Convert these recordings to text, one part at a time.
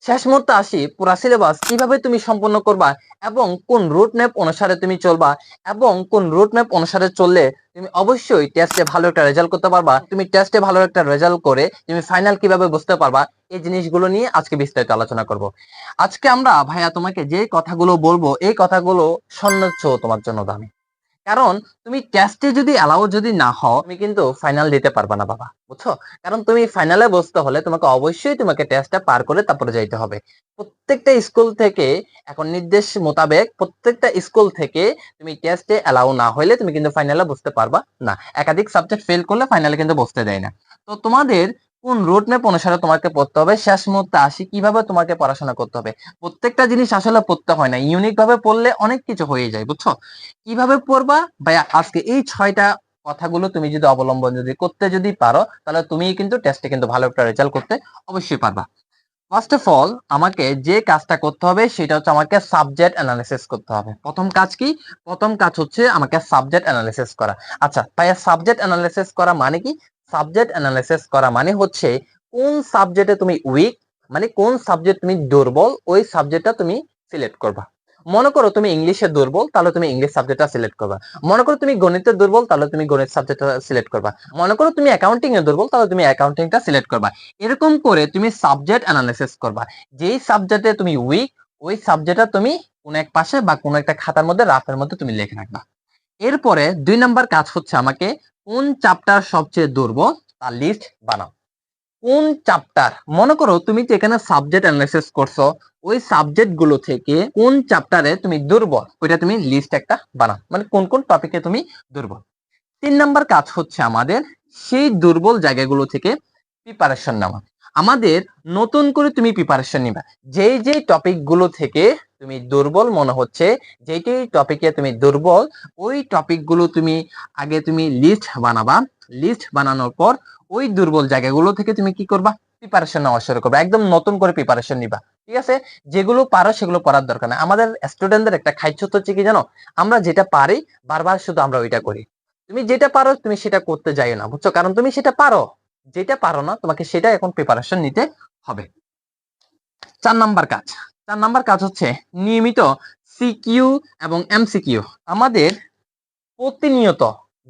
শেষ মুহূর্তে আসি পুরা সিলেবাস কিভাবে তুমি সম্পন্ন করবা এবং কোন রুট ম্যাপ অনুসারে তুমি চলবা এবং কোন রুট ম্যাপ অনুসারে চললে তুমি অবশ্যই টেস্টে ভালো একটা রেজাল্ট করতে পারবা। তুমি টেস্টে ভালো একটা রেজাল্ট করে তুমি ফাইনাল কিভাবে বুঝতে পারবা, এই জিনিসগুলো নিয়ে আজকে বিস্তারিত আলোচনা করব। আজকে আমরা ভাইয়া তোমাকে যে কথাগুলো বলবো এই কথাগুলো সর্বোচ্চ তোমার জন্য দামি। কারণ তুমি টেস্টে যদি অ্যালাউ যদি না হও তুমি কিন্তু ফাইনাল দিতে পারবা না বাবা, বুঝছো? কারণ তুমি ফাইনালে বসতে হলে তোমাকে অবশ্যই তোমাকে টেস্টটা পার করে তারপরে যাইতে হবে। প্রত্যেকটা স্কুল থেকে এখন নির্দেশ মোতাবেক প্রত্যেকটা স্কুল থেকে তুমি টেস্টে অ্যালাউ না হইলে তুমি কিন্তু ফাইনালে বসতে পারবা না। একাধিক সাবজেক্ট ফেল করলে ফাইনালে কিন্তু বসতে দেয় না। তো তোমাদের কোন রোড ম্যাপ অনুসারে তোমাকে পড়তে হবে, শেষ মুহূর্তে আসি কিভাবে তোমাকে পড়াশোনা করতে হবে। প্রত্যেকটা জিনিস আসলে পড়তে হয় না, ইউনিক ভাবে পড়লে অনেক কিছু হয়ে যায়, বুঝছো? কিভাবে পড়বা ভাইয়া, আজকে এই 6টা কথাগুলো তুমি যদি অবলম্বন যদি করতে যদি পারো তাহলে তুমি কিন্তু টেস্টে কিন্তু ভালো একটা রেজাল্ট করতে অবশ্যই পারবা। ফার্স্ট অফ অল আমাকে যে কাজটা করতে হবে সেটা হচ্ছে আমাকে সাবজেক্ট অ্যানালিসিস করতে হবে। প্রথম কাজ কি? প্রথম কাজ হচ্ছে আমাকে সাবজেক্ট অ্যানালিসিস করা। আচ্ছা ভাইয়া, সাবজেক্ট অ্যানালিসিস করা মানে কি? সাবজেক্ট অ্যানালিসিস করা মানে হচ্ছে কোন সাবজেক্টে তুমি উইক, মানে কোন সাবজেক্ট তুমি দুর্বল, ওই সাবজেক্টটা তুমি সিলেক্ট করবা। মনে করো তুমি ইংলিশে দুর্বল, তাহলে তুমি ইংলিশ সাবজেক্টটা সিলেক্ট করবা। মনে করো তুমি গণিতে দুর্বল, তাহলে তুমি গণিত সাবজেক্টটা সিলেক্ট করবা। মনে করো তুমি অ্যাকাউন্টিং এ দুর্বল, তাহলে তুমি অ্যাকাউন্টিংটা সিলেক্ট করবা। এরকম করে তুমি সাবজেক্ট অ্যানালিসিস করবা। যেই সাবজেক্টে তুমি উইক, ওই সাবজেক্টটা তুমি কোন এক পাশে বা কোন একটা খাতার মধ্যে রাফের মধ্যে তুমি লিখে রাখবা। এরপরে 2 নাম্বার কাজ হচ্ছে আমাকে কোন চ্যাপ্টার সবচেয়ে দুর্বল তার লিস্ট বানাও। কোন চ্যাপ্টার, মনে করো তুমি তো এখানে সাবজেক্ট অ্যানালাইসিস করছো, ওই সাবজেক্ট গুলো থেকে কোন চ্যাপ্টারে তুমি দুর্বল ওইটা তুমি লিস্ট একটা বানাও, মানে কোন কোন টপিকে তুমি দুর্বল। 3 নাম্বার কাজ হচ্ছে আমাদের সেই দুর্বল জায়গাগুলো থেকে প্রিপারেশন নেওয়া। আমাদের নতুন করে তুমি প্রিপারেশন নিবা। যেই যেই টপিক গুলো থেকে তুমি দুর্বল মনে হচ্ছে, যেই টপিকে তুমি দুর্বল, ওই টপিক গুলো তুমি আগে তুমি লিস্ট বানাবা। লিস্ট বানানোর পর ওই দুর্বল জায়গাগুলো থেকে তুমি কি করবা? প্রিপারেশন নেওয়া শুরু করবা। একদম নতুন করে প্রিপারেশন নিবা, ঠিক আছে? যেগুলো পারো সেগুলো পড়ার দরকার নাই। আমাদের স্টুডেন্টদের একটা খাইচ্ছুত হচ্ছে কি জানো, আমরা যেটা পারি বারবার শুধু আমরা ওইটা করি। তুমি যেটা পারো তুমি সেটা করতে যাইও না, বুঝছো? কারণ তুমি সেটা পারো, যেটা পারো না তোমাকে সেটা এখন প্রিপারেশন নিতে হবে। 4 নাম্বার কাজ হচ্ছে নিয়মিত সিকিউ এবং এমসিকিউ। আমাদের প্রতিনিয়ত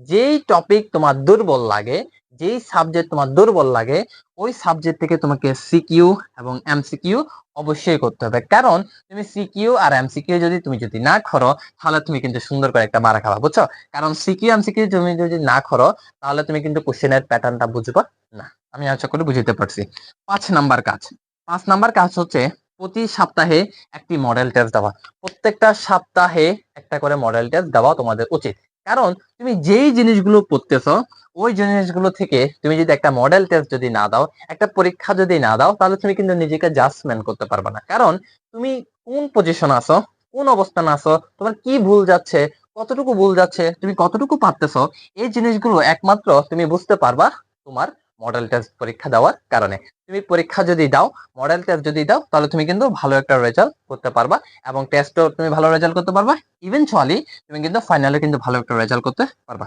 যেই টপিক তোমার দুর্বল লাগে, যেই সাবজেক্ট তোমার দুর্বল লাগে, ওই সাবজেক্ট থেকে তোমাকে সিকিউ এবং এমসিকিউ অবশ্যই করতে হবে। কারণ তুমি সিকিউ আর এমসিকিউ যদি তুমি যদি না করো তাহলে তুমি কিন্তু সুন্দর করে একটা মারা খাবা, বুঝছো? কারণ সিকিউ এমসিকিউ তুমি যদি না করো তাহলে তুমি কিন্তু কোশ্চেনের প্যাটার্নটা বুঝবা না। আমি আশা করি বুঝতে পারছি। 5 নাম্বার কাজ, 5 নাম্বার কাজ হচ্ছে প্রতি সপ্তাহে একটি মডেল টেস্ট দেওয়া। প্রত্যেকটা সপ্তাহে একটা করে মডেল টেস্ট দেওয়া তোমাদের উচিত। কারণ তুমি যেই জিনিসগুলো পড়তেছো ওই জিনিসগুলো থেকে তুমি যদি একটা মডেল টেস্ট যদি না দাও, একটা পরীক্ষা যদি না দাও, তাহলে তুমি কিন্তু নিজেকে জাজমেন্ট করতে পারবে না। কারণ তুমি কোন পজিশন আছো, কোন অবস্থান আছো, তোমার কি ভুল যাচ্ছে, কতটুকু ভুল যাচ্ছে, তুমি কতটুকু পারতেছো, এই জিনিসগুলো একমাত্র তুমি বুঝতে পারবা তোমার মডেল টেস্ট পরীক্ষা দেওয়ার কারণে। তুমি পরীক্ষা যদি দাও, মডেল টেস্ট যদি দাও, তাহলে তুমি কিন্তু ভালো একটা রেজাল্ট করতে পারবা এবং টেস্টও তুমি ভালো রেজাল্ট করতে পারবা। ইভেনচুয়ালি তুমি কিন্তু ফাইনালে কিন্তু ভালো একটা রেজাল্ট করতে পারবা।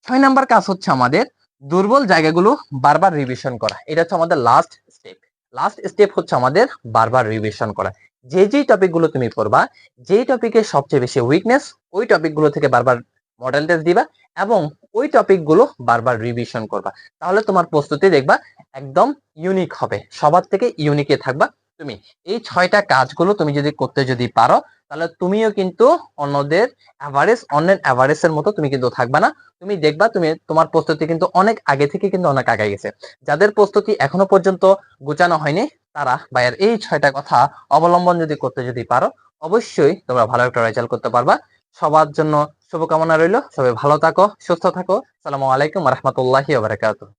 6 নাম্বার কাজ হচ্ছে আমাদের দুর্বল জায়গাগুলো বারবার রিভিশন করা। এটা হচ্ছে আমাদের লাস্ট স্টেপ। লাস্ট স্টেপ হচ্ছে আমাদের বারবার রিভিশন করা। যেই টপিক গুলো তুমি পড়বা, যেই টপিকে সবচেয়ে বেশি উইকনেস, ওই টপিক গুলো থেকে বারবার মডেল টেস্ট দিবা এবং ওই টপিক গুলো বারবার রিভিশন করবা। তাহলে তোমার প্রস্তুতি দেখবা একদম ইউনিক হবে, সবার থেকে ইউনিকে থাকবা তুমি। এই 6টা কাজগুলো তুমি যদি করতে যদি পারো তাহলে তুমিও কিন্তু অন্যদের অন্যের অ্যাভারেজের মতো তুমি কিন্তু থাকবা না। তুমি দেখবা তুমি তোমার প্রস্তুতি কিন্তু অনেক আগে থেকে কিন্তু অনেক আগে গেছে। যাদের প্রস্তুতি এখনো পর্যন্ত গোছানো হয়নি তারা ভাইয়ের এই 6টা কথা অবলম্বন যদি করতে যদি পারো অবশ্যই তোমরা ভালো একটা রেজাল্ট করতে পারবা। সবার জন্য শুভকামনা রইল। সবাই ভালো থাকো, সুস্থ থাকো। আসসালামু আলাইকুম ওয়া রাহমাতুল্লাহি ওয়া বারাকাতুহু।